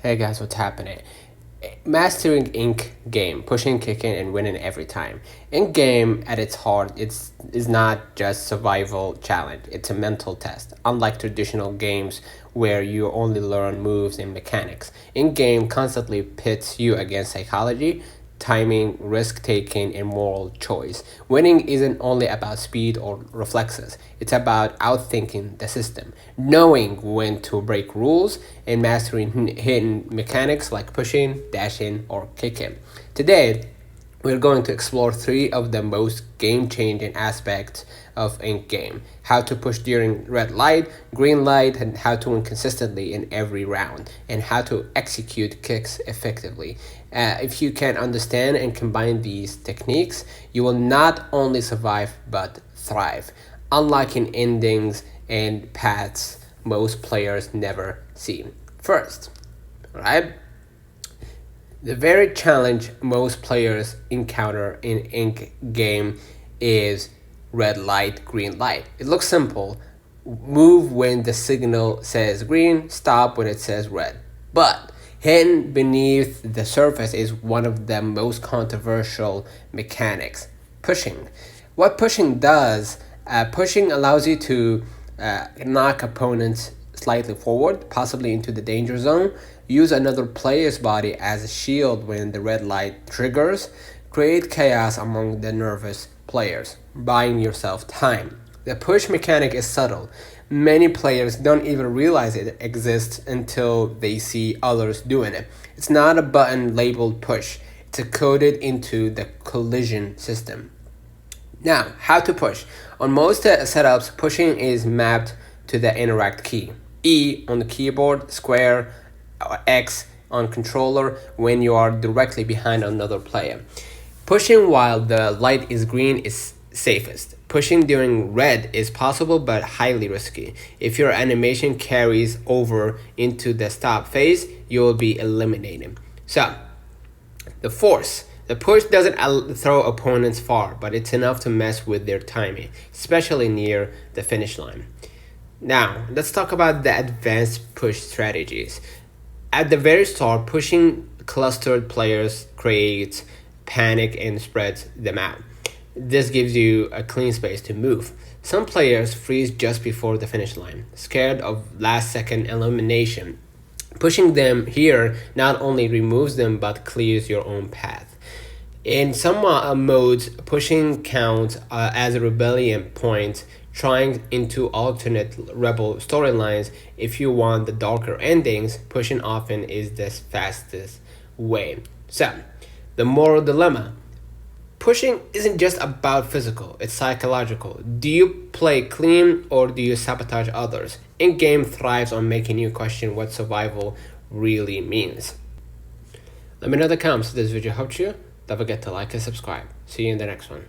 Hey guys, what's happening? Mastering Ink game, pushing, kicking, and winning every time. Ink game at its heart, is not just survival challenge. It's a mental test. Unlike traditional games where you only learn moves and mechanics, Ink game constantly pits you against psychology, timing, risk taking, and moral choice. Winning isn't only about speed or reflexes, it's about outthinking the system, knowing when to break rules, and mastering hidden mechanics like pushing, dashing, or kicking. Today, we're going to explore three of the most game-changing aspects of Ink game: how to push during red light, green light, and how to win consistently in every round, and how to execute kicks effectively. If you can understand and combine these techniques, you will not only survive but thrive, unlocking endings and paths most players never see. First, right? The very challenge most players encounter in Ink game is red light, green light. It looks simple. Move when the signal says green, stop when it says red. But hidden beneath the surface is one of the most controversial mechanics: pushing. What pushing does, pushing allows you to knock opponents slightly forward, possibly into the danger zone, use another player's body as a shield when the red light triggers, create chaos among the nervous players, buying yourself time. The push mechanic is subtle. Many players don't even realize it exists until they see others doing it. It's not a button labeled push, it's coded into the collision system. Now, how to push. On most setups, pushing is mapped to the interact key. E on the keyboard, square, X on controller when you are directly behind another player. Pushing while the light is green is safest. Pushing during red is possible but highly risky. If your animation carries over into the stop phase, you will be eliminated. So, the force. The push doesn't throw opponents far, but it's enough to mess with their timing, especially near the finish line. Now, let's talk about the advanced push strategies. At the very start, pushing clustered players creates panic and spreads them out. This gives you a clean space to move. Some players freeze just before the finish line, scared of last second elimination. Pushing them here not only removes them but clears your own path. In some modes, pushing counts as a rebellion point, trying into alternate rebel storylines. If you want the darker endings, pushing often is the fastest way. So, the moral dilemma. Pushing isn't just about physical, it's psychological. Do you play clean or do you sabotage others? Ink game thrives on making you question what survival really means. Let me know in the comments if this video helped you. Don't forget to like and subscribe. See you in the next one.